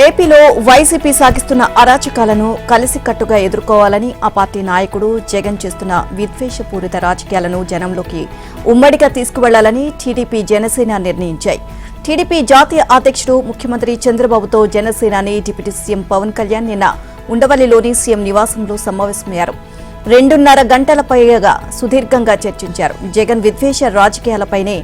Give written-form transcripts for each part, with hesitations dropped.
ఏపీలో వైసీపీ సాగిస్తున్న అరాచకాలను కలిసికట్టుగా ఎదుర్కోవాలని ఆ పార్టీ నాయకుడు జగన్ చేస్తున్న విద్వేషపూరిత రాజకీయాలను జనంలోకి ఉమ్మడిగా తీసుకువెళ్లాలని టీడీపీ జనసేన నిర్ణయించాయి. టీడీపీ జాతీయ అధ్యక్షుడు ముఖ్యమంత్రి చంద్రబాబుతో జనసేనాని డిప్యూటీ సీఎం పవన్ కళ్యాణ్ నిన్న ఉండవల్లిలోని సీఎం నివాసంలో సమావేశమయ్యారు. 2.5 గంటల పైగా సుదీర్ఘంగా చర్చించారు. జగన్ విద్వేష రాజకీయాలపైనే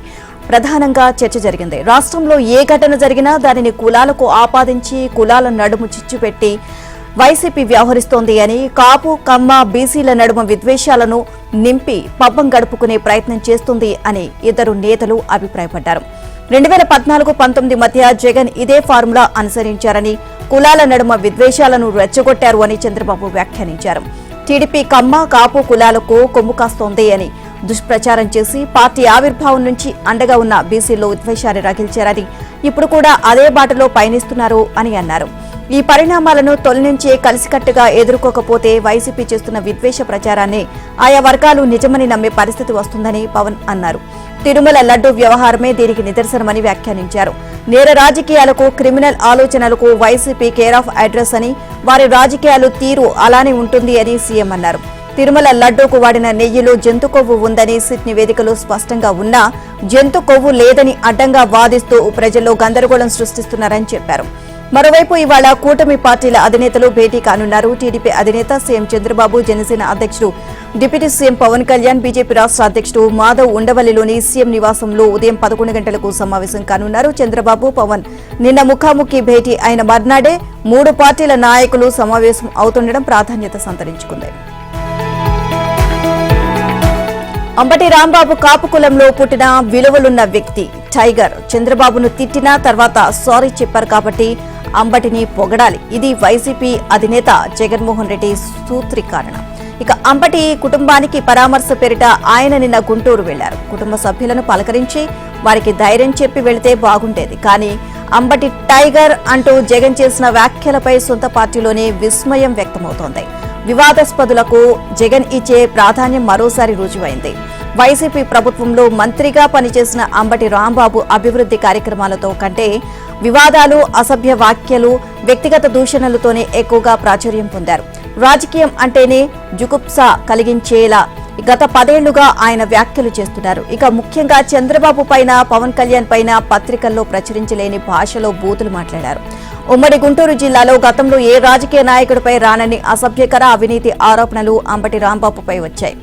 ప్రధానంగా చర్చ జరిగింది. రాష్ట్రంలో ఏ ఘటన జరిగినా దానిని కులాలకు ఆపాదించి కులాల నడుము చిచ్చుపెట్టి వైసీపీ వ్యవహరిస్తోంది అని, కాపు కమ్మ బీసీల నడుమ విద్వేషాలను నింపి పబ్బం గడుపుకునే ప్రయత్నం చేస్తుంది అని ఇద్దరు నేతలు అభిప్రాయపడ్డారు. 2014-19 మధ్య జగన్ ఇదే ఫార్ములా అనుసరించారని, కులాల నడుమ విద్వేషాలను రెచ్చగొట్టారు అని చంద్రబాబు వ్యాఖ్యానించారు. టీడీపీ కమ్మ కాపు కులాలకు కొమ్ము కాస్తోంది అని దుష్ప్రచారం చేసి పార్టీ ఆవిర్భావం నుంచి అండగా ఉన్న బీసీల్లో విద్వేషాన్ని రగిల్చారని, ఇప్పుడు కూడా అదే బాటలో పయనిస్తున్నారు అని అన్నారు. ఈ పరిణామాలను తొలి నుంచే కలిసికట్టుగా ఎదుర్కోకపోతే వైసీపీ చేస్తున్న విద్వేష ప్రచారాన్ని ఆయా వర్గాలు నిజమని నమ్మే పరిస్థితి వస్తుందని పవన్ అన్నారు. తిరుమల లడ్డు వ్యవహారమే దీనికి నిదర్శనమని వ్యాఖ్యానించారు. నేర రాజకీయాలకు, క్రిమినల్ ఆలోచనలకు వైసీపీ కేర్ ఆఫ్ అడ్రస్ అని, వారి రాజకీయాలు తీరు అలానే ఉంటుంది అని సీఎం అన్నారు. తిరుమల లడ్డూకు వాడిన నెయ్యిలో జంతు కొవ్వు ఉందని సిట్ నివేదికలు స్పష్టంగా ఉన్నా జంతు కొవ్వు లేదని అడ్డంగా వాదిస్తూ ప్రజల్లో గందరగోళం సృష్టిస్తున్నారని చెప్పారు. మరోవైపు ఇవాళ కూటమి పార్టీల అధినేతలు భేటీ కానున్నారు. టీడీపీ అధినేత సీఎం చంద్రబాబు, జనసేన అధ్యక్షుడు deputy CM Pawan Kalyan, BJP రాష్ట్ర అధ్యక్షుడు మాధవ్ ఉండవల్లిలోని సీఎం నివాసంలో ఉదయం 11 గంటలకు సమావేశం కానున్నారు. చంద్రబాబు, పవన్ నిన్న ముఖాముఖి భేటీ అయిన మర్నాడే 3 పార్టీల నాయకులు సమావేశం అవుతుండడం ప్రాధాన్యత సంతరించుకుంది. అంబటి రాంబాబు కాపు కులంలో పుట్టిన విలువలున్న వ్యక్తి. టైగర్ చంద్రబాబును తిట్టిన తర్వాత సారీ చెప్పారు కాబట్టి అంబటిని పొగడాలి. ఇది వైసీపీ అధినేత జగన్మోహన్ రెడ్డి సూత్రీకరణ. ఇక అంబటి కుటుంబానికి పరామర్శ పేరిట ఆయన నిన్న గుంటూరు వెళ్లారు. కుటుంబ సభ్యులను పలకరించి వారికి ధైర్యం చెప్పి వెళితే బాగుండేది. కానీ అంబటి టైగర్ అంటూ జగన్ చేసిన వ్యాఖ్యలపై సొంత పార్టీలోనే విస్మయం వ్యక్తమవుతోంది. వివాదాస్పదులకు జగన్ ఇచ్చే ప్రాధాన్యం మరోసారి రుజువైంది. వైసీపీ ప్రభుత్వంలో మంత్రిగా పనిచేసిన అంబటి రాంబాబు అభివృద్ధి కార్యక్రమాలతో కంటే వివాదాలు, అసభ్య వ్యాఖ్యలు, వ్యక్తిగత దూషణలతోనే ఎక్కువగా ప్రాచుర్యం పొందారు. రాజకీయం అంటేనే జుగుప్స కలిగించేలా గత 10 ఏళ్లుగా ఆయన వ్యాఖ్యలు చేస్తున్నారు. ఇక ముఖ్యంగా చంద్రబాబు పైన, పవన్ కళ్యాణ్ పైన పత్రికల్లో ప్రచురించలేని భాషలో బూతులు మాట్లాడారు. ఉమ్మడి గుంటూరు జిల్లాలో గతంలో ఏ రాజకీయ నాయకుడిపై రానని అసభ్యకర అవినీతి ఆరోపణలు అంబటి రాంబాబుపై వచ్చాయి.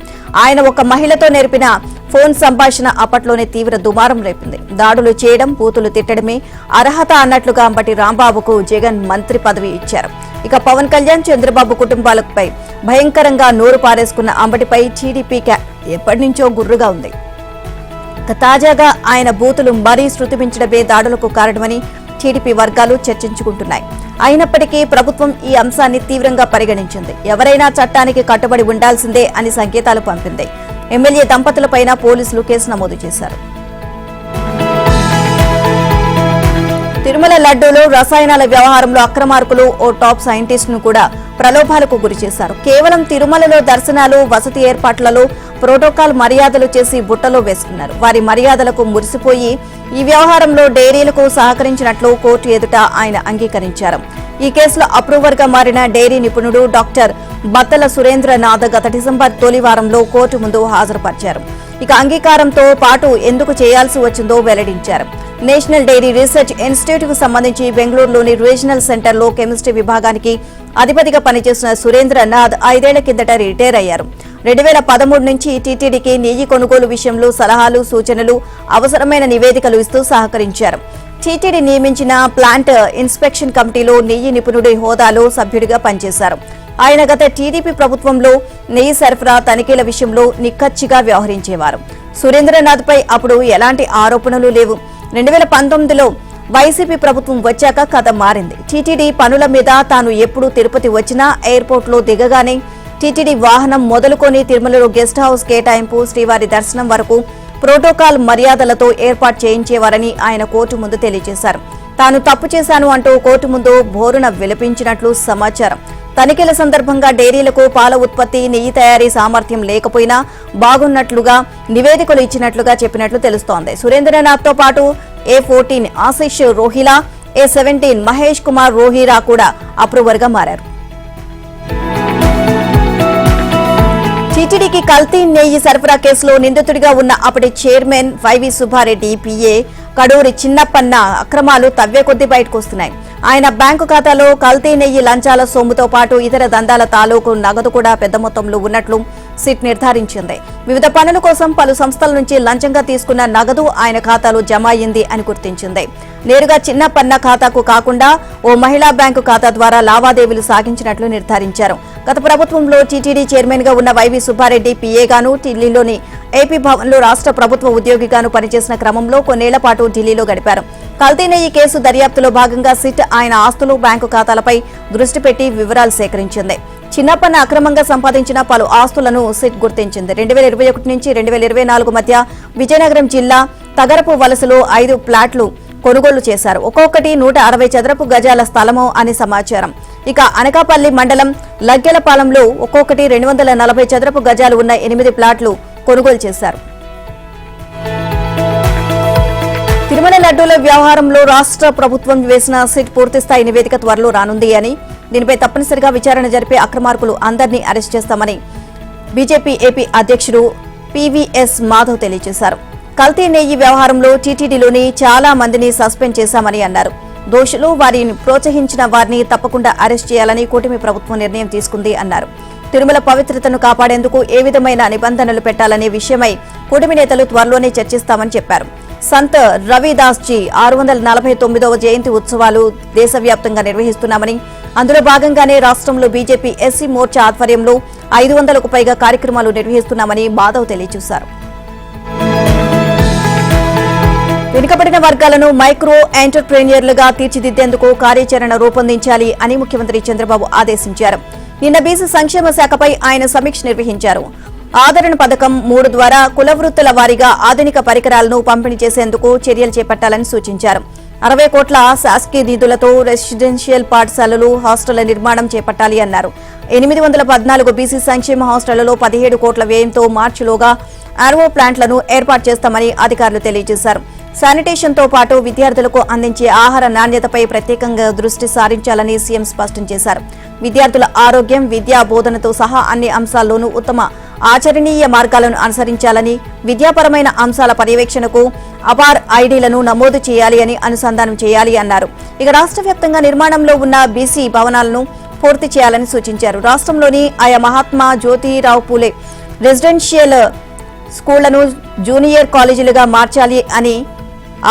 ఆయన ఒక మహిళతో నేర్పిన ఫోన్ సంభాషణ అప్పట్లోనే తీవ్ర దుమారం రేపింది. దాడులు చేయడం, బూతులు తిట్టడమే అర్హత అన్నట్లుగా అంబటి రాంబాబుకు జగన్ మంత్రి పదవి ఇచ్చారు. ఇక పవన్ కళ్యాణ్, చంద్రబాబు కుటుంబాలపై భయంకరంగా నోరు పారేసుకున్న అంబటిపై టీడీపీ ఎప్పటి నుంచో గుర్రుగా ఉంది. తాజాగా ఆయన బూతులు మరీ శృతిమించడమే దాడులకు కారణమని టీడీపీ వర్గాలు చర్చించుకుంటున్నాయి. అయినప్పటికీ ప్రభుత్వం ఈ అంశాన్ని తీవ్రంగా పరిగణించింది. ఎవరైనా చట్టానికి కట్టుబడి ఉండాల్సిందే అని సంకేతాలు పంపింది. ఎమ్మెల్యే దంపతులపైన పోలీసులు కేసు నమోదు చేశారు. తిరుమల లడ్డూలో రసాయనాల వ్యవహారంలో అక్రమార్కులు ఓ టాప్ సైంటిస్ట్ ను కూడా ప్రలోభాలకు గురిచేశారు. కేవలం తిరుమలలో దర్శనాలు, వసతి ఏర్పాట్లలో ప్రోటోకాల్ మర్యాదలు చేసి బుట్టలో వేసుకున్నారు. వారి మర్యాదలకు మురిసిపోయి ఈ వ్యవహారంలో డైరీలకు సహకరించినట్లు కోర్టు ఎదుట ఆయన అంగీకరించారు. ఈ కేసులో అప్రూవర్ గా మారిన డైరీ నిపుణుడు డాక్టర్ బత్తల సురేంద్రనాథ్ గత డిసెంబర్ తొలి వారంలో కోర్టు ముందు హాజరుపరిచారు. ఇక అంగీకారంతో పాటు ఎందుకు చేయాల్సి వచ్చిందో వెల్లడించారు. నేషనల్ డైరీ రీసెర్చ్ ఇన్స్టిట్యూట్ కు సంబంధించి బెంగళూరులోని రీజనల్ సెంటర్లో కెమిస్ట్రీ విభాగానికి అధిపతిగా పనిచేసిన సురేంద్రనాథ్ 5 ఏళ్ల కిందట రిటైర్ అయ్యారు. 2013 నుంచి టీటీడీకి నెయ్యి కొనుగోలు విషయంలో సలహాలు, సూచనలు, అవసరమైన నివేదికలు ఇస్తూ సహకరించారు. టీటీడీ నియమించిన ప్లాంట్ ఇన్స్పెక్షన్ కమిటీలో నెయ్యి నిపుణుడి హోదాలో సభ్యుడిగా పనిచేశారు. ఆయన గత టీడీపీ ప్రభుత్వంలో నెయ్యి సరఫరా తనిఖీల విషయంలో నిక్కచ్చిగా వ్యవహరించేవారు. సురేంద్రనాథ్ పై అప్పుడు ఎలాంటి ఆరోపణలు లేవు. 2019లో వైసీపీ ప్రభుత్వం వచ్చాక కథ మారింది. టీటీడీ పనుల మీద తాను ఎప్పుడు తిరుపతి వచ్చినా ఎయిర్పోర్ట్లో దిగగానే టీటీడీ వాహనం మొదలుకొని తిరుమలలో గెస్ట్ హౌస్ కేటాయింపు, శ్రీవారి దర్శనం వరకు ప్రోటోకాల్ మర్యాదలతో ఏర్పాటు చేయించేవారని ఆయన కోర్టు ముందు తెలియజేశారు. తాను తప్పు చేశాను అంటూ కోర్టు ముందు బోరున విలపించినట్లు సమాచారం. తనిఖీల సందర్భంగా డైరీలకు పాల ఉత్పత్తి, నెయ్యి తయారీ సామర్థ్యం లేకపోయినా బాగున్నట్లుగా నివేదికలు ఇచ్చినట్లుగా చెప్పినట్లు తెలుస్తోంది. సురేంద్రనాథ్తో పాటు A14 ఆశిష్ రోహిలా, A17 మహేష్ కుమార్ రోహిరా కూడా అప్రూవర్గా మారారు. టీటీడీకి కల్తీ నెయ్యి సరఫరా కేసులో నిందితుడిగా ఉన్న అప్పటి chairman Y V Subba Reddy PA Kaduri Chinnappanna అక్రమాలు తవ్వే కొద్దీ బయటకు వస్తున్నాయి. ఆయన బ్యాంకు ఖాతాలో కల్తీ నెయ్యి లంచాల సొమ్ముతో పాటు ఇతర దందాల తాలూకు నగదు కూడా పెద్ద మొత్తంలో ఉన్నట్లు సిట్ నిర్ధారించింది. వివిధ పనుల కోసం పలు సంస్థల నుంచి లంచంగా తీసుకున్న నగదు ఆయన ఖాతాలో జమ అయింది అని గుర్తించింది. నేరుగా చిన్నప్పన్న ఖాతాకు కాకుండా ఓ మహిళా బ్యాంకు ఖాతా ద్వారా లావాదేవీలు సాగించినట్లు నిర్ధారించారు. గత ప్రభుత్వంలో టీటీడీ చైర్మన్ గా ఉన్న వైవి సుబ్బారెడ్డి పీఏగాను, ఢిల్లీలోని ఏపీ భవన్లో రాష్ట్ర ప్రభుత్వ ఉద్యోగిగాను పనిచేసిన క్రమంలో కొన్నేళ్ల పాటు ఢిల్లీలో గడిపారు. కల్తీ నెయ్యి కేసు దర్యాప్తులో భాగంగా సిట్ ఆయన ఆస్తులు, బ్యాంకు ఖాతాలపై దృష్టి పెట్టి వివరాలు సేకరించింది. చిన్నప్పన్న అక్రమంగా సంపాదించిన పలు ఆస్తులను సిట్ గుర్తించింది. 2021 నుంచి 2024 మధ్య విజయనగరం జిల్లా తగరపు వలసలో 5 ప్లాట్లు కొనుగోలు చేశారు. ఒక్కొక్కటి 160 చదరపు గజాల స్థలము అని సమాచారం. ఇక అనకాపల్లి మండలం లగ్గెలపాలెంలో ఒక్కొక్కటి 240 చదరపు గజాలు ఉన్న 8 ప్లాట్లు కొనుగోలు చేశారు. తిరుమల లడ్డూల వ్యవహారంలో రాష్ట్ర ప్రభుత్వం వేసిన సిట్ పూర్తిస్థాయి నివేదిక త్వరలో రానుంది అని, దీనిపై తప్పనిసరిగా విచారణ జరిపే అక్రమార్కులు అందరినీ అరెస్ట్ చేస్తామని బీజేపీ ఏపీ అధ్యక్షుడు పీవీఎస్ మాధవ్ తెలియజేశారు. కల్తీ నెయ్యి వ్యవహారంలో టీటీడీలోని చాలా మందిని సస్పెండ్ చేశామని అన్నారు. దోషులు, వారిని ప్రోత్సహించిన వారిని తప్పకుండా అరెస్ట్ చేయాలని కూటమి ప్రభుత్వం నిర్ణయం తీసుకుంది అన్నారు. తిరుమల పవిత్రతను కాపాడేందుకు ఏ విధమైన నిబంధనలు పెట్టాలనే విషయమై కూటమి నేతలు త్వరలోనే చర్చిస్తామని చెప్పారు. సంత్ రవిదాస్ జీ 649వ జయంతి ఉత్సవాలు దేశవ్యాప్తంగా నిర్వహిస్తున్నామని, అందులో భాగంగానే రాష్ట్రంలో బీజేపీ ఎస్సీ మోర్చా ఆధ్వర్యంలో 500కు పైగా కార్యక్రమాలు నిర్వహిస్తున్నామని మాధవ్ తెలియజేశారు. వెనుకబడిన వర్గాలను మైక్రో ఎంటర్ప్రెన్యూర్లుగా తీర్చిదిద్దేందుకు కార్యాచరణ రూపొందించాలి అని ముఖ్యమంత్రి చంద్రబాబు ఆదేశించారు. నిన్న బీసీ సంక్షేమ శాఖపై ఆయన సమీక్ష నిర్వహించారు. ఆదరణ పథకం 3 ద్వారా కుల వృత్తుల వారీగా ఆధునిక పరికరాలను పంపిణీ చేసేందుకు చర్యలు చేపట్టాలని సూచించారు. 60 కోట్ల శాసకీయ నిధులతో రెసిడెన్షియల్ పాఠశాలలు, హాస్టళ్ల నిర్మాణం చేపట్టాలి అన్నారు. 814 బీసీ సంక్షేమ హాస్టళ్లలో 17 కోట్ల వ్యయంతో మార్చిలోగా ఆర్ఓ ప్లాంట్లను ఏర్పాటు చేస్తామని అధికారులు తెలియజేశారు. శానిటేషన్తో పాటు విద్యార్థులకు అందించే ఆహార నాణ్యతపై ప్రత్యేకంగా దృష్టి సారించాలని సీఎం స్పష్టం చేశారు. విద్యార్థుల ఆరోగ్యం, విద్యా బోధనతో సహా అన్ని అంశాల్లోనూ ఉత్తమ ఆచరణీయ మార్గాలను అనుసరించాలని, విద్యాపరమైన అంశాల పర్యవేక్షణకు అపార్ ఐడీలను నమోదు చేయాలి అని అనుసంధానం చేయాలి అన్నారు. ఇక రాష్ట్ర వ్యాప్తంగా నిర్మాణంలో ఉన్న బీసీ భవనాలను పూర్తి చేయాలని సూచించారు. రాష్ట్రంలోని ఆయా మహాత్మా జ్యోతిరావు పూలే రెసిడెన్షియల్ స్కూళ్లను జూనియర్ కాలేజీలుగా మార్చాలి అని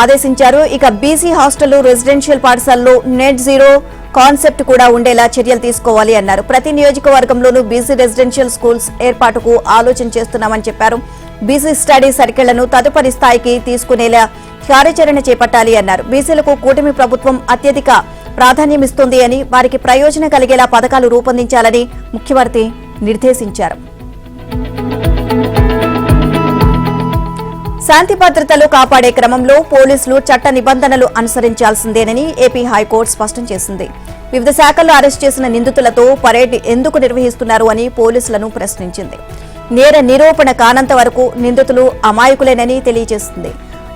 ఆదేశించారు. ఇక బీసీ హాస్టళ్లు, రెసిడెన్షియల్ పాఠశాలలో నెట్ జీరో కాన్సెప్ట్ కూడా ఉండేలా చర్యలు తీసుకోవాలి అన్నారు. ప్రతి నియోజకవర్గంలోనూ బీసీ రెసిడెన్షియల్ స్కూల్స్ ఏర్పాటుకు ఆలోచన చేస్తున్నామని చెప్పారు. బీసీ స్టడీ సర్కిళ్లను తదుపరి స్థాయికి తీసుకునేలా కార్యాచరణ చేపట్టాలి అన్నారు. బీసీలకు కూటమి ప్రభుత్వం అత్యధిక ప్రాధాన్యమిస్తుంది అని, వారికి ప్రయోజనం కలిగేలా పథకాలు రూపొందించాలని ముఖ్యమంత్రి నిర్దేశించారు. శాంతి భద్రతలు కాపాడే క్రమంలో పోలీసులు చట్ట నిబంధనలు అనుసరించాల్సిందేనని ఏపీ హైకోర్టు స్పష్టం చేసింది. వివిధ శాఖల్లో అరెస్ట్ చేసిన నిందితులతో పరేడ్ ఎందుకు నిర్వహిస్తున్నారు అని పోలీసులను ప్రశ్నించింది. నేర నిరూపణ కానంత వరకు నిందితులు అమాయకులేనని తెలియజేసింది.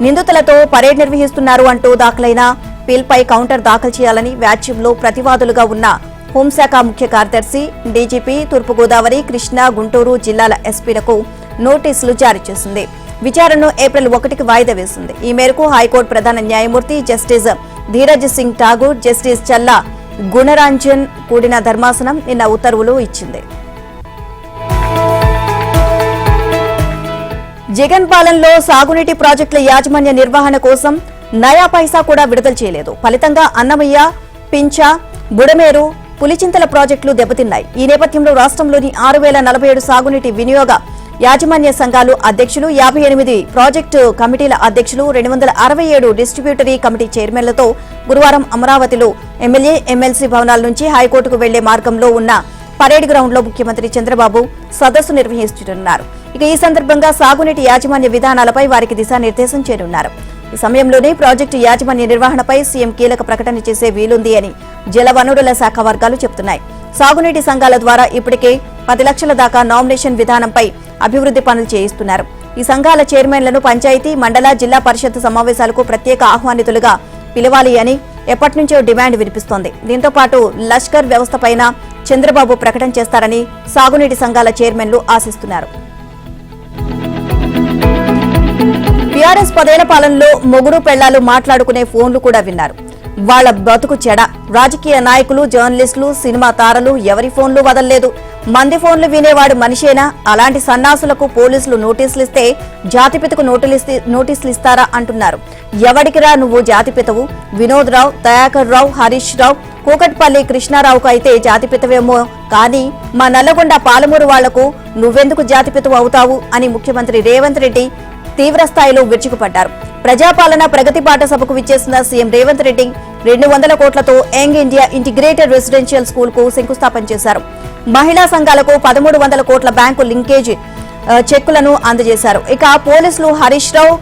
నిందితులతో పరేడ్ నిర్వహిస్తున్నారు అంటూ దాఖలైన పిల్పై కౌంటర్ దాఖలు చేయాలని వ్యాజ్యంలో ప్రతివాదులుగా ఉన్న హోంశాఖ ముఖ్య కార్యదర్శి, డీజీపీ, తూర్పుగోదావరి, కృష్ణా, గుంటూరు జిల్లాల ఎస్పీలకు నోటీసులు జారీ చేసింది. విచారణను ఏప్రిల్ 1కి వాయిదా వేసింది. ఈ మేరకు హైకోర్టు ప్రధాన న్యాయమూర్తి జస్టిస్ ధీరజ్ సింగ్ ఠాగూర్, జస్టిస్ చల్లా గుణరాంజన్ కూడిన ధర్మాసనం నిన్న ఉత్తర్వులు ఇచ్చింది. జగన్ పాలనలో సాగునీటి ప్రాజెక్టుల యాజమాన్య నిర్వహణ కోసం నయా పైసా కూడా విడుదల చేయలేదు. ఫలితంగా అన్నమయ్య, పింఛ, బుడమేరు, పులిచింతల ప్రాజెక్టులు దెబ్బతిన్నాయి. ఈ నేపథ్యంలో రాష్ట్రంలోని 6047 సాగునీటి వినియోగ యాజమాన్య సంఘాలు అధ్యక్షులు, 58 ప్రాజెక్టు కమిటీల అధ్యక్షులు, 267 డిస్ట్రిబ్యూటరీ కమిటీ చైర్మన్లతో గురువారం అమరావతిలో ఎమ్మెల్యే, ఎమ్మెల్సీ భవనాల నుంచి హైకోర్టుకు వెళ్లే మార్గంలో ఉన్న పరేడ్ గ్రౌండ్ లో ముఖ్యమంత్రి చంద్రబాబు సదస్సు నిర్వహిస్తున్నారు. ఇక ఈ సందర్భంగా సాగునీటి యాజమాన్య విధానాలపై వారికి దిశానిర్దేశం చేయనున్నారు. ఈ సమయంలోనే ప్రాజెక్టు యాజమాన్య నిర్వహణపై సీఎం కీలక ప్రకటన చేసే వీలుంది అని జలవనరుల శాఖ వర్గాలు చెబుతున్నాయి. సాగునీటి సంఘాల ద్వారా ఇప్పటికే 10 లక్షల దాకా నామినేషన్ విధానంపై అభివృద్ధి పనులు చేయిస్తున్నారు. ఈ సంఘాల చైర్మన్లను పంచాయతీ, మండల, జిల్లా పరిషత్ సమావేశాలకు ప్రత్యేక ఆహ్వానితులుగా పిలవాలి అని ఎప్పటి నుంచో డిమాండ్ వినిపిస్తోంది. దీంతో పాటు లష్కర్ వ్యవస్థపైన చంద్రబాబు ప్రకటన చేస్తారని సాగునీటి సంఘాల చైర్మన్లు ఆశిస్తున్నారు. టీఆర్ఎస్ 10 ఏళ్ల పాలనలో మొగుడు పెళ్లాలు మాట్లాడుకునే ఫోన్లు కూడా విన్నారు. వాళ్ల బతుకు చెడ. రాజకీయ నాయకులు, జర్నలిస్టులు, సినిమా తారలు ఎవరి ఫోన్లు వదల్లేదు. మంది ఫోన్లు వినేవాడు మనిషేనా? అలాంటి సన్నాసులకు పోలీసులు నోటీసులు ఇస్తే జాతిపితకు నోటీసులు ఇస్తారా అంటున్నారు. ఎవడికిరా నువ్వు జాతిపితవు? వినోద్ రావు, దయాకర్ రావు, హరీష్ రావు, కూకట్పల్లి కృష్ణారావుకు అయితే జాతిపితవేమో, కానీ మా నల్లగొండ పాలమూరు వాళ్లకు నువ్వెందుకు జాతిపితవు అవుతావు అని ముఖ్యమంత్రి రేవంత్ రెడ్డి తీవ్రస్థాయిలో విరుచుకుపడ్డారు. ప్రజాపాలన ప్రగతి బాట సభకు విచ్చేసిన సీఎం రేవంత్ రెడ్డి 200 కోట్లతో young India integrated residential school కు శంకుస్థాపన చేశారు. మహిళా సంఘాలకు 1300 కోట్ల బ్యాంకు లింకేజ్ చెక్కులను అందజేశారు. ఇక పోలీసులు హరీష్ రావు,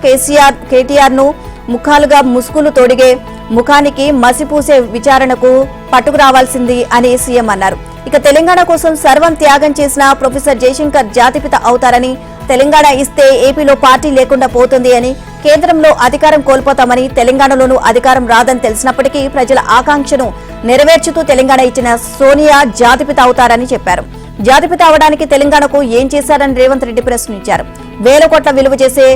కేటీఆర్ ను ముఖాలుగా ముసుగులు తొడిగే ముఖానికి మసిపూసే విచారణకు పట్టుకురావాల్సింది అని సీఎం అన్నారు. ఇక తెలంగాణ కోసం సర్వం త్యాగం చేసిన ప్రొఫెసర్ జయశంకర్ జాతిపిత అవుతారని, తెలంగాణ ఇస్తే ఏపీలో పార్టీ లేకుండా పోతుంది అని, కేంద్రంలో అధికారం కోల్పోతామని, తెలంగాణలోనూ అధికారం రాదని తెలిసినప్పటికీ ప్రజల ఆకాంక్షను నెరవేర్చుతూ తెలంగాణ ఇచ్చిన సోనియా జాతిపిత అవుతారని చెప్పారు. జాతిపిత అవడానికి తెలంగాణకు ఏం చేశారని రేవంత్ రెడ్డి ప్రశ్నించారు. 1000 కోట్ల విలువ చేసే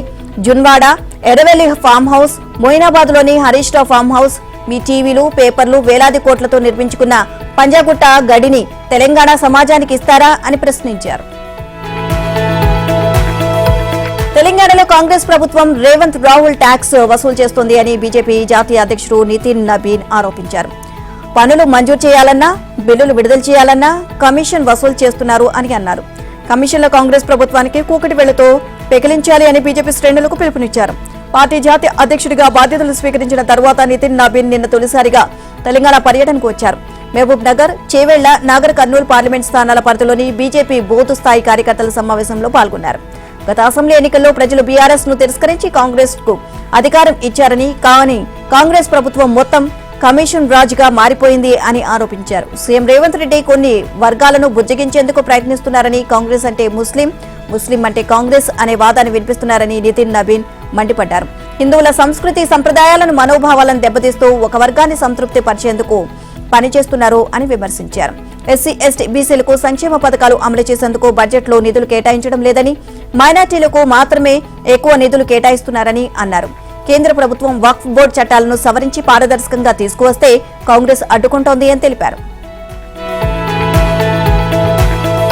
జున్వాడ, ఎర్రవెల్లి ఫామ్ హౌస్, మొయినాబాద్ లోని హరీష్ రావు ఫామ్ హౌస్, మీ టీవీలు, పేపర్లు వేలాది కోట్లతో నిర్మించుకున్న పంజాగుట్ట గడిని తెలంగాణ సమాజానికి ఇస్తారా అని ప్రశ్నించారు. తెలంగాణలో కాంగ్రెస్ ప్రభుత్వం రేవంత్ రాహుల్ ట్యాక్స్ వసూలు చేస్తోంది అని బీజేపీ జాతీయ అధ్యక్షుడు నితిన్ నబీన్ ఆరోపించారు. పనులు మంజూరు చేయాలన్నా, బిల్లులు విడుదల చేయాలన్నా కమిషన్ వసూలు చేస్తున్నారు అని అన్నారు. కమిషన్ల కాంగ్రెస్ ప్రభుత్వానికి కూకటి వేళ్లతో పెకిలించాలి అని బీజేపీ శ్రేణులకు పిలుపునిచ్చారు. పార్టీ జాతీయ అధ్యక్షుడిగా బాధ్యతలు స్వీకరించిన తర్వాత నితిన్ నబీన్ నిన్న తొలిసారిగా తెలంగాణ పర్యటనకు వచ్చారు. మహబూబ్ నగర్, చేవెళ్ల, నాగర్ కర్నూలు పార్లమెంట్ స్థానాల పరిధిలోని బీజేపీ బూత్ స్థాయి కార్యకర్తల సమావేశంలో పాల్గొన్నారు. గత అసెంబ్లీ ఎన్నికల్లో ప్రజలు బీఆర్ఎస్ ను తిరస్కరించి కాంగ్రెస్ కు అధికారం ఇచ్చారని, కానీ కాంగ్రెస్ ప్రభుత్వం మొత్తం కమిషన్ రాజుగా మారిపోయింది అని ఆరోపించారు. సీఎం రేవంత్ రెడ్డి కొన్ని వర్గాలను బుజ్జగించేందుకు ప్రయత్నిస్తున్నారని, కాంగ్రెస్ అంటే ముస్లిం, ముస్లిం అంటే కాంగ్రెస్ అనే వాదాన్ని వినిపిస్తున్నారని నితిన్ నబీన్ మండిపడ్డారు. హిందువుల సంస్కృతి సంప్రదాయాలను, మనోభావాలను దెబ్బతీస్తూ ఒక వర్గాన్ని సంతృప్తి పరిచేందుకు పనిచేస్తున్నారు అని విమర్శించారు. ఎస్సీ, ఎస్టీ, బీసీలకు సంక్షేమ పథకాలు అమలు చేసేందుకు బడ్జెట్లో నిధులు కేటాయించడం లేదని, మైనార్టీలకు మాత్రమే ఎక్కువ నిధులు కేటాయిస్తున్నారని అన్నారు. కేంద్ర ప్రభుత్వం వక్ఫ్ బోర్డు చట్టాలను సవరించి పారదర్శకంగా తీసుకువస్తే కాంగ్రెస్ అడ్డుకుంటోంది అని తెలిపారు.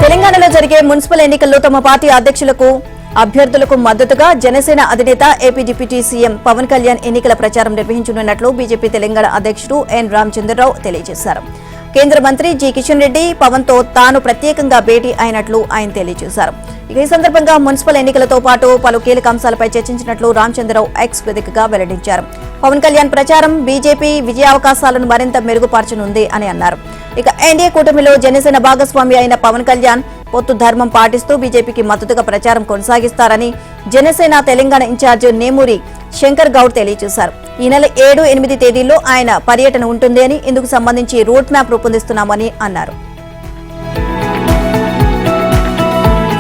తెలంగాణలో జరిగే మున్సిపల్ ఎన్నికల్లో తమ పార్టీ అభ్యర్థులకు మద్దతుగా జనసేన అధినేత AP deputy CM Pawan Kalyan ఎన్నికల ప్రచారం నిర్వహించనున్నట్లు బీజేపీ తెలంగాణ అధ్యక్షుడు ఎన్ రామచంద్రరావు తెలియజేశారు. కేంద్ర మంత్రి జి కిషన్ రెడ్డి పవన్ తో తాను ప్రత్యేకంగా భేటీ అయినట్లు ఆయన తెలియజేశారు. ఈ సందర్భంగా మున్సిపల్ ఎన్నికలతో పాటు పలు కీలక అంశాలపై చర్చించినట్లు రామచంద్రరావు ఎక్స్ వేదికగా వెల్లడించారు. పవన్ కళ్యాణ్ ప్రచారం బీజేపీ విజయావకాశాలను మరింత మెరుగుపరచనుంది అని అన్నారు. ఇక ఎన్డీఏ కూటమిలో జనసేన భాగస్వామి అయిన పవన్ కళ్యాణ్ పొత్తు ధర్మం పాటిస్తూ బీజేపీకి మద్దతుగా ప్రచారం కొనసాగిస్తారని జనసేన తెలంగాణ ఇన్ఛార్జ్ నేమూరి శంకర్ గౌడ్ తెలియజేశారు. ఈ నెల 7, 8 తేదీల్లో ఆయన పర్యటన ఉంటుంది అని, ఇందుకు సంబంధించి రోడ్ మ్యాప్ రూపొందిస్తున్నామని అన్నారు.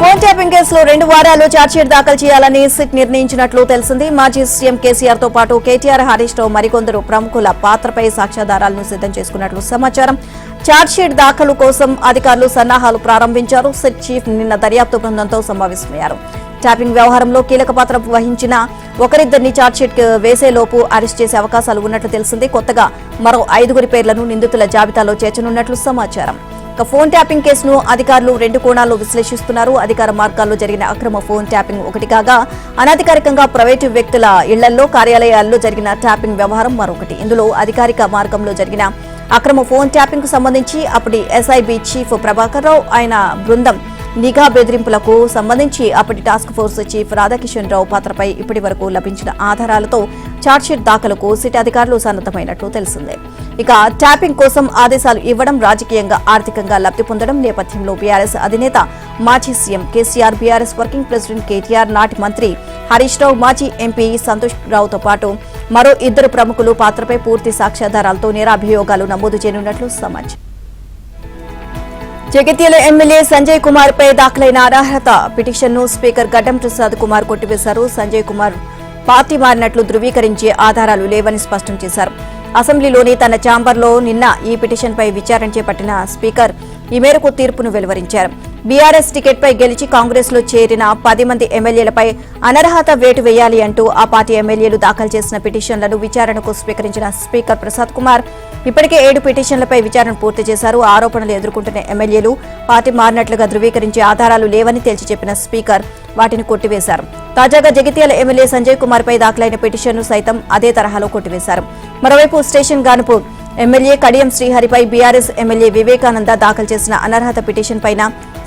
ఫోన్ ట్యాపింగ్ కేసులో 2 వారాల్లో ఛార్జ్షీట్ దాఖలు చేయాలని సిట్ నిర్ణయించినట్లు తెలిసింది. మాజీ సీఎం కేసీఆర్ తో పాటు కేటీఆర్, హరీష్ రావు మరికొందరు ప్రముఖుల పాత్రపై సాక్ష్యాధారాలను సిద్ధం చేసుకున్నట్లు సమాచారం. ఛార్జ్షీట్ దాఖలు కోసం అధికారులు సన్నాహాలు ప్రారంభించారు. సిట్ చీఫ్ నిన్న దర్యాప్తు బృందంతో సమావేశమయ్యారు. ట్యాపింగ్ వ్యవహారంలో కీలక పాత్ర వహించిన ఒకరిద్దరిని ఛార్జ్షీట్ వేసేలోపు అరెస్ట్ చేసే అవకాశాలు ఉన్నట్లు తెలిసింది. కొత్తగా మరో 5 పేర్లను నిందితుల జాబితాలో చేర్చనున్నట్లు సమాచారం. ఫోన్ ట్యాపింగ్ కేసును అధికారులు 2 కోణాల్లో విశ్లేషిస్తున్నారు. అధికార మార్గాల్లో జరిగిన అక్రమ ఫోన్ ట్యాపింగ్ ఒకటి కాగా, అనధికారికంగా ప్రైవేటు వ్యక్తుల ఇళ్లలో, కార్యాలయాల్లో జరిగిన ట్యాపింగ్ వ్యవహారం మరొకటి. ఇందులో అధికారిక మార్గంలో జరిగిన అక్రమ ఫోన్ ట్యాపింగ్ కు సంబంధించి అప్పటి ఎస్ఐబి చీఫ్ ప్రభాకర్ రావు, ఆయన బృందం నిఘా బెదిరింపులకు సంబంధించి అప్పటి టాస్క్ ఫోర్స్ చీఫ్ రాధాకిషన్ రావు పాత్రపై ఇప్పటి వరకు లభించిన ఆధారాలతో ఛార్జ్షీట్ దాఖలుకు సిట్ అధికారులు సన్నద్దమైనట్లు తెలిసిందే. ఇక ట్యాపింగ్ కోసం ఆదేశాలు ఇవ్వడం, రాజకీయంగా, ఆర్థికంగా లబ్ధి పొందడం నేపథ్యంలో బీఆర్ఎస్ అధినేత మాజీ CM KCR, BRS working president KTR, నాటి మంత్రి హరీష్ రావు, మాజీ ఎంపీ సంతోష్ రావుతో పాటు మరో 2 ప్రముఖులు పాత్రపై పూర్తి సాక్ష్యాధారాలతో నేరాభియోగాలు నమోదు చేయనున్నట్లు సమాచారం. జగిత్యాల ఎమ్మెల్యే సంజయ్ కుమార్ పై దాఖలైన అనర్హత పిటిషన్ను స్పీకర్ గడ్డం ప్రసాద్ కుమార్ కొట్టివేశారు. సంజయ్ కుమార్ పార్టీ మారినట్లు ధృవీకరించే ఆధారాలు లేవని స్పష్టం చేశారు. అసెంబ్లీలోని తన ఛాంబర్లో నిన్న ఈ పిటిషన్పై విచారణ చేపట్టిన స్పీకర్ ఈ మేరకు తీర్పును వెలువరించారు. బీఆర్ఎస్ టికెట్పై గెలిచి కాంగ్రెస్లో చేరిన 10 మంది ఎమ్మెల్యేలపై అనర్హత వేటు వేయాలి అంటూ ఆ పార్టీ ఎమ్మెల్యేలు దాఖలు చేసిన పిటిషన్లను విచారణకు స్వీకరించిన స్పీకర్ ప్రసాద్ కుమార్ ఇప్పటికే 7 పిటిషన్లపై విచారణ పూర్తి చేశారు. ఆరోపణలు ఎదుర్కొంటున్న ఎమ్మెల్యేలు పార్టీ మారినట్లుగా ధృవీకరించే ఆధారాలు లేవని తేల్చి చెప్పిన స్పీకర్ వాటిని కొట్టివేశారు. తాజాగా జగిత్యాల ఎమ్మెల్యే సంజయ్ కుమార్ పై దాఖలైన పిటిషన్ను సైతం అదే తరహాలో కొట్టివేశారు. మరోవైపు స్టేషన్ గానుపూర్ ఎమ్మెల్యే కడియం శ్రీహరిపై బీఆర్ఎస్ ఎమ్మెల్యే వివేకానంద దాఖలు చేసిన అనర్హత పిటిషన్ పైన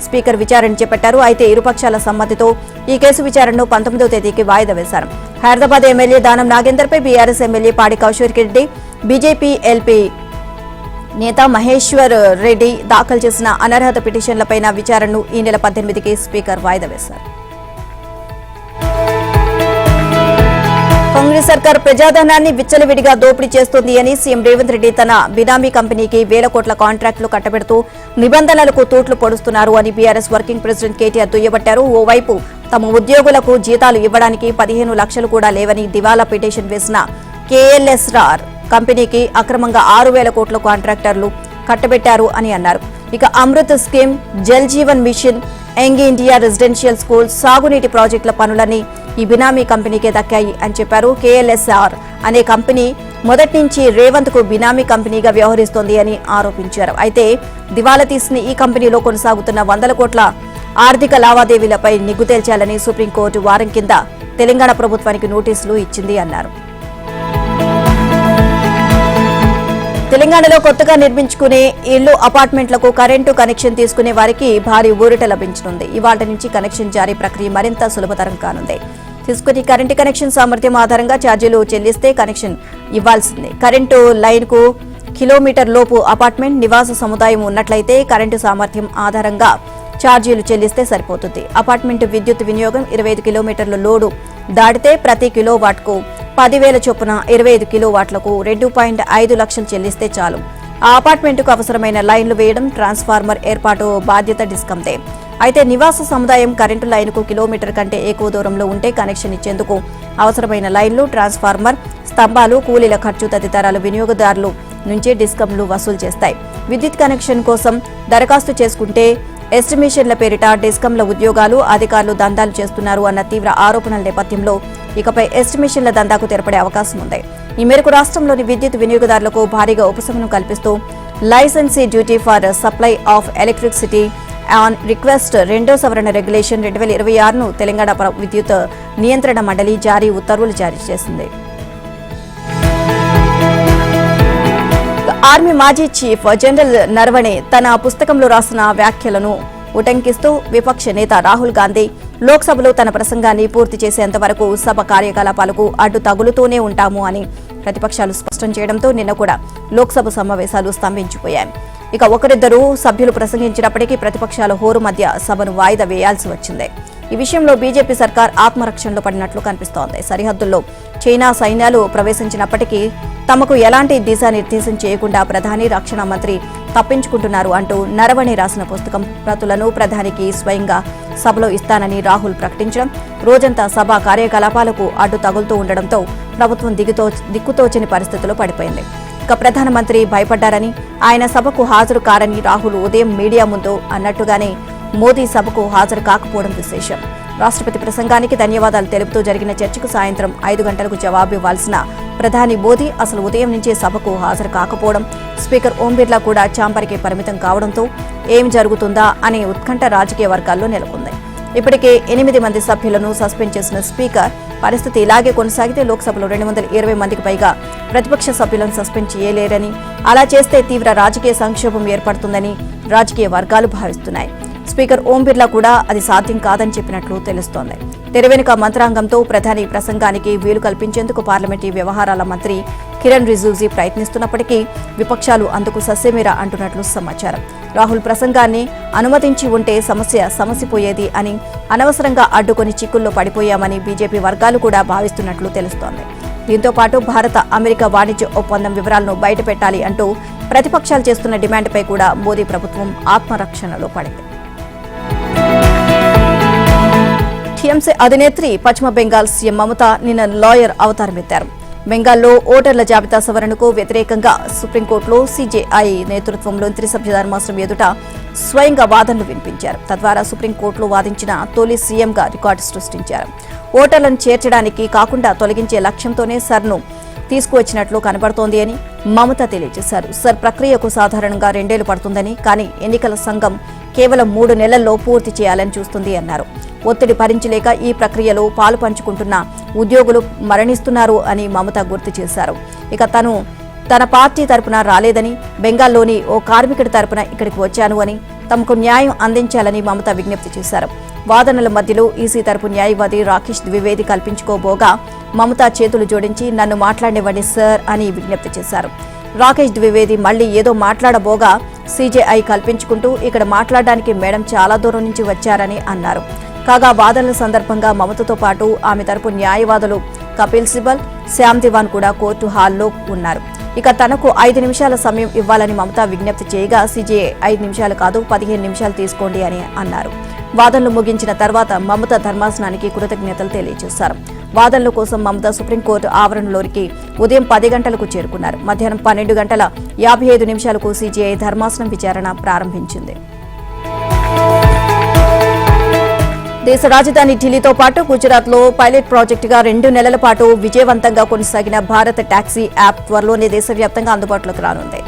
స్పీకర్ విచారణ చేపట్టారు. అయితే ఇరుపక్షాల సమ్మతితో ఈ కేసు విచారణను 19వ తేదీకి వాయిదా వేశారు. హైదరాబాద్ ఎమ్మెల్యే దానం నాగేందర్పై బీఆర్ఎస్ ఎమ్మెల్యే పాడి కౌశిక్ రెడ్డి, బీజేపీ ఎల్పీ నేత మహేశ్వర్ రెడ్డి దాఖలు చేసిన అనర్హత పిటిషన్లపైన విచారణను ఈ నెల 18కి స్పీకర్ వాయిదా వేశారు. కాంగ్రెస్ సర్కార్ ప్రజాధనాన్ని విచ్చలవిడిగా దోపిడీ చేస్తోంది అని సీఎం రేవంత్ రెడ్డి తన బినామీ కంపెనీకి 1000 కోట్ల కాంట్రాక్టులు కట్టబెడుతూ నిబంధనలకు తూట్లు పొడుస్తున్నారు అని బీఆర్ఎస్ వర్కింగ్ ప్రెసిడెంట్ కేటీఆర్ దుయ్యబట్టారు. ఓవైపు తమ ఉద్యోగులకు జీతాలు ఇవ్వడానికి 15 లక్షలు కూడా లేవని దివాలా పిటిషన్ వేసిన కేఎల్ఎస్ఆర్ కంపెనీకి అక్రమంగా 6000 కోట్ల కాంట్రాక్టర్లు కట్టబెట్టారు అని అన్నారు. ఇక Amrut scheme, Jal Jeevan mission, young India residential school, సాగునీటి ప్రాజెక్టుల పనులన్నీ ఈ బినామీ కంపెనీకే దక్కాయి అని చెప్పారు. కేఎల్ఎస్ఆర్ అనే కంపెనీ మొదటి నుంచి రేవంత్ కు బినామీ కంపెనీగా వ్యవహరిస్తోంది అని ఆరోపించారు. అయితే దివాలా తీసిన ఈ కంపెనీలో కొనసాగుతున్న 100 కోట్ల ఆర్థిక లావాదేవీలపై నిగ్గు తేల్చాలని సుప్రీంకోర్టు వారం కింద తెలంగాణ ప్రభుత్వానికి నోటీసులు ఇచ్చింది అన్నారు. తెలంగాణలో కొత్తగా నిర్మించుకునే ఇళ్లు, అపార్ట్మెంట్లకు కరెంటు కనెక్షన్ తీసుకునే వారికి భారీ ఊరట లభించనుంది. ఇవాళ నుంచి కనెక్షన్ జారీ ప్రక్రియ మరింత సులభతరం కానుంది. తీసుకుని కరెంటు కనెక్షన్ సామర్థ్యం ఆధారంగా ఛార్జీలు చెల్లిస్తే కనెక్షన్ ఇవ్వాల్సిందే. కరెంటు లైన్కు కిలోమీటర్ లోపు అపార్ట్మెంట్, నివాస సముదాయం ఉన్నట్లయితే కరెంటు సామర్థ్యం ఆధారంగా ఛార్జీలు చెల్లిస్తే సరిపోతుంది. అపార్ట్మెంట్ విద్యుత్ వినియోగం 25 కిలోమీటర్ల లోడు దాటితే ప్రతి కిలోవాట్కు 10,000 చొప్పున 25 కిలోవాట్లకు 2.5 లక్షలు చెల్లిస్తే చాలు. ఆ అపార్ట్మెంట్కు అవసరమైన లైన్లు వేయడం, ట్రాన్స్ఫార్మర్ ఏర్పాటు బాధ్యత డిస్కందే. అయితే నివాస సముదాయం కరెంటు లైన్కు కిలోమీటర్ కంటే ఎక్కువ దూరంలో ఉంటే కనెక్షన్ ఇచ్చేందుకు అవసరమైన లైన్లు, ట్రాన్స్ఫార్మర్, స్తంభాలు, కూలీల ఖర్చు తదితరాలు వినియోగదారులు నుంచి డిస్కంలు వసూలు చేస్తాయి. విద్యుత్ కనెక్షన్ కోసం దరఖాస్తు చేసుకుంటే ఎస్టిమేషన్ల పేరిట డిస్కంల ఉద్యోగాలు, అధికారులు దందాలు చేస్తున్నారు అన్న తీవ్ర ఆరోపణల నేపథ్యంలో ఇకపై ఎస్టిమేషన్ల దందాకు తెరపడే అవకాశం ఉంది. ఈ మేరకు రాష్ట్రంలోని విద్యుత్ వినియోగదారులకు భారీగా ఉపశమనం కల్పిస్తూ licensee duty for supply of electricity on request 2వ సవరణ రెగ్యులేషన్ 2026ను తెలంగాణ విద్యుత్ నియంత్రణ మండలి ఉత్తర్వులు జారీ చేసింది. ఆర్మీ మాజీ చీఫ్ జనరల్ నరవణే తన పుస్తకంలో రాసిన వ్యాఖ్యలను ఉటంకిస్తూ విపక్ష నేత రాహుల్ గాంధీ లోక్సభలో తన ప్రసంగాన్ని పూర్తి చేసేంత వరకు సభ కార్యకలాపాలకు అడ్డు తగులుతూనే ఉంటాము అని ప్రతిపక్షాలు స్పష్టం చేయడంతో నిన్న కూడా లోక్సభ సమావేశాలు స్తంభించిపోయాయి. ఇక ఒకరిద్దరు సభ్యులు ప్రసంగించినప్పటికీ ప్రతిపక్షాల హోరు మధ్య సభను వాయిదా వేయాల్సి వచ్చింది. ఈ విషయంలో బీజేపీ సర్కార్ ఆత్మరక్షణలో పడినట్లు కనిపిస్తోంది. సరిహద్దుల్లో చైనా సైన్యాలు ప్రవేశించినప్పటికీ తమకు ఎలాంటి దిశానిర్దేశం చేయకుండా ప్రధాని, రక్షణ మంత్రి తప్పించుకుంటున్నారు అంటూ నరవణే రాసిన పుస్తకం ప్రతులను ప్రధానికి స్వయంగా సభలో ఇస్తానని రాహుల్ ప్రకటించడం, రోజంతా సభ కార్యకలాపాలకు అడ్డు తగులుతూ ఉండడంతో ప్రభుత్వం దిక్కుతోచని పరిస్థితిలో పడిపోయింది. ఇక ప్రధానమంత్రి భయపడ్డారని, ఆయన సభకు హాజరు కారని రాహుల్ ఉదయం మీడియా ముందు అన్నట్టుగానే మోదీ సభకు హాజరు కాకపోవడం విశేషం. రాష్ట్రపతి ప్రసంగానికి ధన్యవాదాలు తెలుపుతూ జరిగిన చర్చకు సాయంత్రం 5 గంటలకు జవాబు ఇవ్వాల్సిన ప్రధాని మోదీ అసలు ఉదయం నుంచే సభకు హాజరు కాకపోవడం, స్పీకర్ ఓం బిర్లా కూడా ఛాంబర్కే పరిమితం కావడంతో ఏం జరుగుతుందా అనే ఉత్కంఠ రాజకీయ వర్గాల్లో నెలకొంది. ఇప్పటికే 8 మంది సభ్యులను సస్పెండ్ చేసిన స్పీకర్ పరిస్థితి ఇలాగే కొనసాగితే లోక్సభలో 220 మందికి పైగా ప్రతిపక్ష సభ్యులను సస్పెండ్ చేయలేరని, అలా చేస్తే తీవ్ర రాజకీయ సంక్షోభం ఏర్పడుతుందని రాజకీయ వర్గాలు భావిస్తున్నాయి. స్పీకర్ ఓం బిర్లా కూడా అది సాధ్యం కాదని చెప్పినట్లు తెలుస్తోంది. తెరవెనుక మంత్రాంగంతో ప్రధాని ప్రసంగానికి వీలు కల్పించేందుకు పార్లమెంటరీ వ్యవహారాల మంత్రి కిరణ్ రిజిజు ప్రయత్నిస్తున్నప్పటికీ విపక్షాలు అందుకు సస్యమీర అంటున్నట్లు సమాచారం. రాహుల్ ప్రసంగాన్ని అనుమతించి ఉంటే సమసిపోయేది అని, అనవసరంగా అడ్డుకొని చిక్కుల్లో పడిపోయామని బీజేపీ వర్గాలు కూడా భావిస్తున్నట్లు తెలుస్తోంది. దీంతో పాటు భారత అమెరికా వాణిజ్య ఒప్పందం వివరాలను బయటపెట్టాలి అంటూ ప్రతిపక్షాలు చేస్తున్న డిమాండ్పై కూడా మోదీ ప్రభుత్వం ఆత్మరక్షణలో పడింది. టీఎంసీ అధినేత్రి పశ్చిమ బెంగాల్ సీఎం మమత నిన్న లాయర్ అవతారమెత్తారు. బెంగాల్లో ఓటర్ల జాబితా సవరణకు వ్యతిరేకంగా సుప్రీంకోర్టులో సీజేఐ నేతృత్వంలోని త్రిసభ్య ధర్మాసనం ఎదుట స్వయంగా వాదనలు వినిపించారు. తద్వారా సుప్రీంకోర్టులో వాదించిన తొలి సీఎంగా రికార్డు సృష్టించారు. ఓటర్లను చేర్చడానికి కాకుండా తొలగించే లక్ష్యంతోనే సర్ను తీసుకువచ్చినట్లు కనబడుతోంది అని మమత తెలియజేశారు. సర్ ప్రక్రియకు సాధారణంగా 2 ఏళ్లు పడుతుందని, కానీ ఎన్నికల సంఘం కేవలం 3 నెలల్లో పూర్తి చేయాలని చూస్తుంది అన్నారు. ఒత్తిడి భరించలేక ఈ ప్రక్రియలో పాలు పంచుకుంటున్న ఉద్యోగులు మరణిస్తున్నారు అని మమత గుర్తు చేశారు. ఇక తన పార్టీ తరపున రాలేదని, బెంగాల్లోని ఓ కార్మికుడి తరపున ఇక్కడికి వచ్చాను అని, తమకు న్యాయం అందించాలని మమత విజ్ఞప్తి చేశారు. వాదనల మధ్యలో ఈసీ తరపు న్యాయవాది రాకేష్ ద్వివేది కల్పించుకోబోగా మమత చేతులు జోడించి నన్ను మాట్లాడనివ్వండి సార్ అని విజ్ఞప్తి చేశారు. రాకేష్ ద్వివేది మళ్లీ ఏదో మాట్లాడబోగా సీజేఐ కల్పించుకుంటూ ఇక్కడ మాట్లాడడానికి మేడం చాలా దూరం నుంచి వచ్చారని అన్నారు. కాగా వాదనల సందర్భంగా మమతతో పాటు ఆమె తరపు న్యాయవాదులు కపిల్ సిబల్, శ్యామ్ దివాన్ కూడా కోర్టు హాల్లో ఉన్నారు. ఇక తనకు 5 నిమిషాల సమయం ఇవ్వాలని మమత విజ్ఞప్తి చేయగా సీజేఐ 5 నిమిషాలు కాదు 15 నిమిషాలు తీసుకోండి అని అన్నారు. వాదనలు ముగించిన తర్వాత మమత ధర్మాసనానికి కృతజ్ఞతలు తెలియజేశారు. వాదనల కోసం మమత సుప్రీంకోర్టు ఆవరణలోకి ఉదయం 10 గంటలకు చేరుకున్నారు. మధ్యాహ్నం 12:55 నిమిషాలకు సీజేఐ ధర్మాసనం విచారణ ప్రారంభించింది. దేశ రాజధాని ఢిల్లీతో పాటు గుజరాత్లో పైలట్ ప్రాజెక్టుగా 2 నెలల పాటు విజయవంతంగా కొనసాగిన భారత్ టాక్సీ యాప్ త్వరలోనే దేశవ్యాప్తంగా అందుబాటులోకి రానుంది.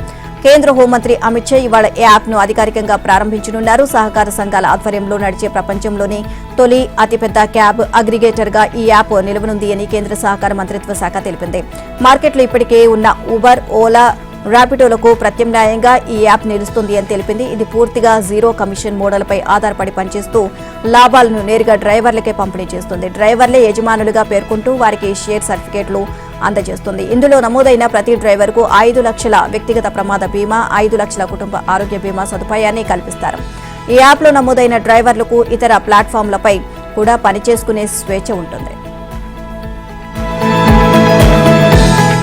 కేంద్ర హోంమంత్రి అమిత్ షా ఇవాళ ఈ యాప్ను అధికారికంగా ప్రారంభించనున్నారు. సహకార సంఘాల ఆధ్వర్యంలో నడిచే ప్రపంచంలోని తొలి అతిపెద్ద క్యాబ్ అగ్రిగేటర్గా ఈ యాప్ నిలవనుంది అని కేంద్ర సహకార మంత్రిత్వ శాఖ తెలిపింది. మార్కెట్లో ఇప్పటికే ఉన్న ఊబర్, ఓలా, ర్యాపిడోలకు ప్రత్యామ్నాయంగా ఈ యాప్ నిలుస్తుంది అని తెలిపింది. ఇది పూర్తిగా జీరో కమిషన్ మోడల్పై ఆధారపడి పనిచేస్తూ లాభాలను నేరుగా డ్రైవర్లకే పంపిణీ చేస్తుంది. డ్రైవర్లే యజమానులుగా పేర్కొంటూ వారికి షేర్ సర్టిఫికేట్లు అందజేస్తుంది. ఇందులో నమోదైన ప్రతి డ్రైవర్కు 5 లక్షల వ్యక్తిగత ప్రమాద బీమా, 5 లక్షల కుటుంబ ఆరోగ్య బీమా సదుపాయాన్ని కల్పిస్తారు. ఈ యాప్లో నమోదైన డ్రైవర్లకు ఇతర ప్లాట్ఫామ్లపై కూడా పనిచేసుకునే స్వేచ్ఛ ఉంటుంది.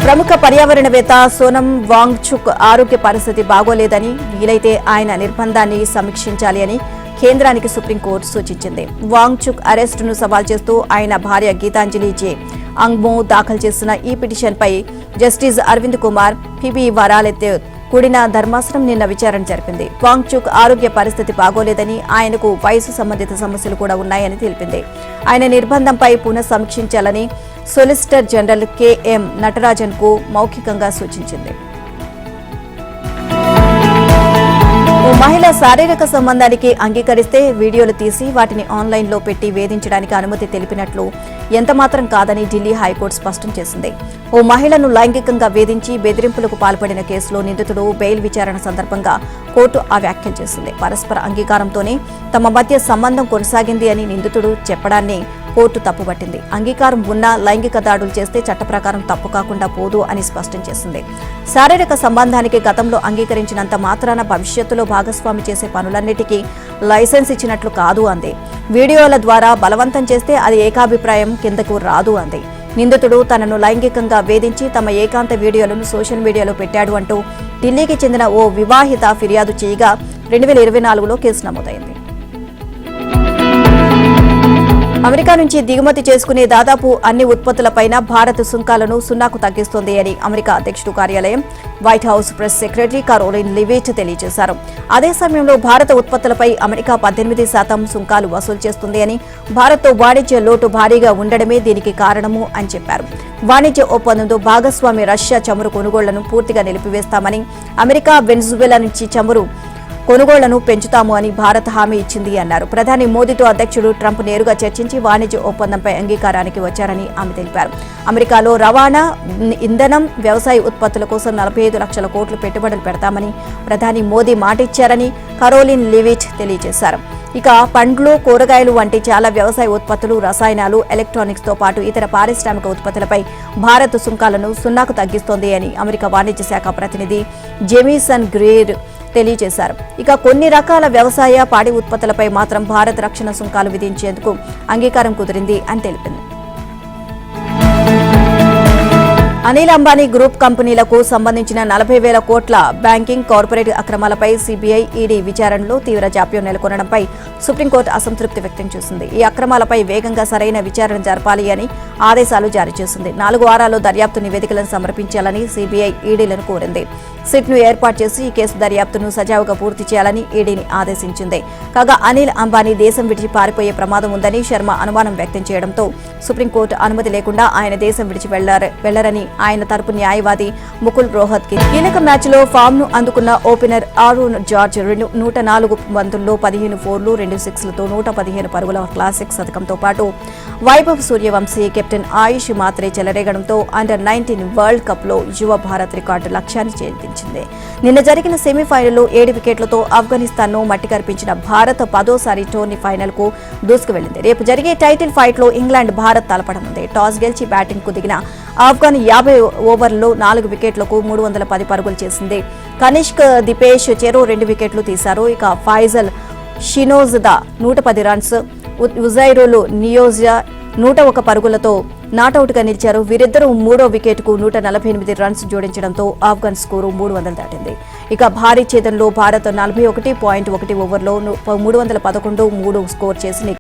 ప్రముఖ పర్యావరణవేత్త సోనం వాంగ్చుక్ ఆరోగ్య పరిస్థితి బాగోలేదని, వీలైతే ఆయన నిర్బంధాన్ని సమీక్షించాలి అని కేంద్రానికి సుప్రీంకోర్టు సూచించింది. వాంగ్చుక్ అరెస్టును సవాల్ చేస్తూ ఆయన భార్య గీతాంజలి జే అంగ్మో దాఖలు చేసిన ఈ పిటిషన్పై జస్టిస్ అరవింద్ కుమార్, పిబి వరాలతో కూడిన ధర్మాసనం నిన్న విచారణ జరిపింది. వాంగ్చుక్ ఆరోగ్య పరిస్థితి బాగోలేదని, ఆయనకు వయసు సంబంధిత సమస్యలు కూడా ఉన్నాయని తెలిపింది. ఆయన నిర్బంధంపై పునః సమీక్షించాలని సొలిసిటర్ జనరల్ కెఎం నటరాజన్ కు మౌఖికంగా సూచించింది. ఓ మహిళ శారీరక సంబంధానికి అంగీకరిస్తే వీడియోలు తీసి వాటిని ఆన్లైన్లో పెట్టి వేధించడానికి అనుమతి తెలిపినట్లు ఎంతమాత్రం కాదని ఢిల్లీ హైకోర్టు స్పష్టం చేసింది. ఓ మహిళను లైంగికంగా వేధించి బెదిరింపులకు పాల్పడిన కేసులో నిందితుడు బెయిల్ విచారణ సందర్భంగా కోర్టు ఆ వ్యాఖ్యలు చేసింది. పరస్పర అంగీకారంతోనే తమ మధ్య సంబంధం కొనసాగింది అని నిందితుడు చెప్పడాన్ని కోర్టు తప్పుపట్టింది. అంగీకారం ఉన్నా లైంగిక దాడులు చేస్తే చట్ట ప్రకారం తప్పు కాకుండా పోదు అని స్పష్టం చేసింది. శారీరక సంబంధానికి గతంలో అంగీకరించినంత మాత్రాన భవిష్యత్తులో భాగస్వామి చేసే పనులన్నిటికీ లైసెన్స్ ఇచ్చినట్లు కాదు అంది. వీడియోల ద్వారా బలవంతం చేస్తే అది ఏకాభిప్రాయం కిందకు రాదు అంది. నిందితుడు తనను లైంగికంగా వేధించి తమ ఏకాంత వీడియోలను సోషల్ మీడియాలో పెట్టాడు అంటూ ఢిల్లీకి చెందిన ఓ వివాహిత ఫిర్యాదు చేయగా 2024లో కేసు నమోదైంది. అమెరికా నుంచి దిగుమతి చేసుకునే దాదాపు అన్ని ఉత్పత్తులపైన భారత్ సుంకాలను 0కు తగ్గిస్తోంది అని అమెరికా అధ్యక్షుడు కార్యాలయం white house press secretary Karoline leave it తెలియజేశారు. అదే సమయంలో భారత ఉత్పత్తులపై అమెరికా 18% సుంకాలు వసూలు చేస్తుంది అని, భారత్తో వాణిజ్య లోటు భారీగా ఉండడమే దీనికి కారణము అని చెప్పారు. వాణిజ్య ఒప్పందంతో భాగస్వామి రష్యా చమురు కొనుగోళ్లను పూర్తిగా నిలిపివేస్తామని, అమెరికా వెనిజువెలా నుంచి చమురు కొనుగోళ్లను పెంచుతాము అని భారత్ హామీ ఇచ్చింది అన్నారు. ప్రధాని మోదీతో అధ్యక్షుడు ట్రంప్ నేరుగా చర్చించి వాణిజ్య ఒప్పందంపై అంగీకారానికి వచ్చారని ఆమె తెలిపారు. అమెరికాలో రవాణా, ఇంధనం, వ్యవసాయ ఉత్పత్తుల కోసం 45 లక్షల కోట్లు పెట్టుబడులు పెడతామని ప్రధాని మోదీ మాటిచ్చారని కరోలిన్ లివిట్ తెలియజేశారు. ఇక పండ్లు, కూరగాయలు వంటి చాలా వ్యవసాయ ఉత్పత్తులు, రసాయనాలు, ఎలక్ట్రానిక్స్ తో పాటు ఇతర పారిశ్రామిక ఉత్పత్తులపై భారత్ సుంకాలను 0కు తగ్గిస్తోంది అని అమెరికా వాణిజ్య శాఖ ప్రతినిధి జెమిసన్ గ్రీర్ తెలియజేశారు. ఇక కొన్ని రకాల వ్యవసాయ, పాడి ఉత్పత్తులపై మాత్రం భారత్ రక్షణ సుంకాలు విధించేందుకు అంగీకారం కుదిరింది అని తెలిపింది. అనిల్ అంబానీ గ్రూప్ కంపెనీలకు సంబంధించిన 40,000 కోట్ల బ్యాంకింగ్ కార్పొరేట్ అక్రమాలపై సీబీఐ ఈడీ విచారణలో తీవ్ర జాప్యం నెలకొనడంపై సుప్రీంకోర్టు అసంతృప్తి వ్యక్తం చేసింది. ఈ అక్రమాలపై వేగంగా సరైన విచారణ జరపాలి అని ఆదేశాలు జారీ చేసింది. 4 వారాల్లో దర్యాప్తు నివేదికలను సమర్పించాలని సీబీఐ ఈడీలను కోరింది. సిట్ను ఏర్పాటు చేసి ఈ కేసు దర్యాప్తును సజావుగా పూర్తి చేయాలని ఈడీని ఆదేశించింది. కాగా అనిల్ అంబానీ దేశం విడిచి పారిపోయే ప్రమాదం ఉందని శర్మ అనుమానం వ్యక్తం చేయడంతో సుప్రీంకోర్టు అనుమతి లేకుండా ఆయన దేశం విడిచి వెళ్లరని ఆయన తరపు న్యాయవాది ముకుల్ రోహత్ కి కీలక మ్యాచ్లో ఫామ్ ను అందుకున్న ఓపెనర్ ఆరోన్ జార్జ్ 104 బంతుల్లో 15 4లు 2 6లతో 115 పరుగుల క్లాసిక్ శతకంతో పాటు వైభవ్ సూర్యవంశీ కెప్టెన్ ఆయుష్ మాత్రే చెలరేగడంతో అండర్-19 వరల్డ్ కప్ లో యువ భారత్ రికార్డు లక్ష్యాన్ని ఛేదించింది. నిన్న జరిగిన సెమీఫైనల్లో 7 వికెట్లతో ఆఫ్ఘనిస్తాన్ ను మట్టి కరిపించిన భారత్ 10వ టోర్నీ ఫైనల్ కు దూసుకువెళ్లింది. రేపు జరిగే టైటిల్ ఫైట్ లో ఇంగ్లాండ్ భారత్ తలపడనుంది. టాస్ గెలిచి బ్యాటింగ్ కు దిగిన ఆఫ్ఘన్ 50 ఓవర్లలో 4 వికెట్లకు 310 పరుగులు చేసింది. కనిష్క్ దిపేష్ చెరో 2 వికెట్లు తీశారు. ఇక ఫైజల్ షినోజ్దా 110 రన్స్, ఉజైరులు నియోజియా 101 పరుగులతో నాటౌట్గా నిలిచారు. వీరిద్దరూ 3వ వికెట్కు 148 రన్స్ జోడించడంతో ఆఫ్ఘన్ స్కోరు 300 దాటింది. ఇక భారీ ఛేదనలో భారత్ 41.1 ఓవర్లో 311 3 స్కోర్ చేసి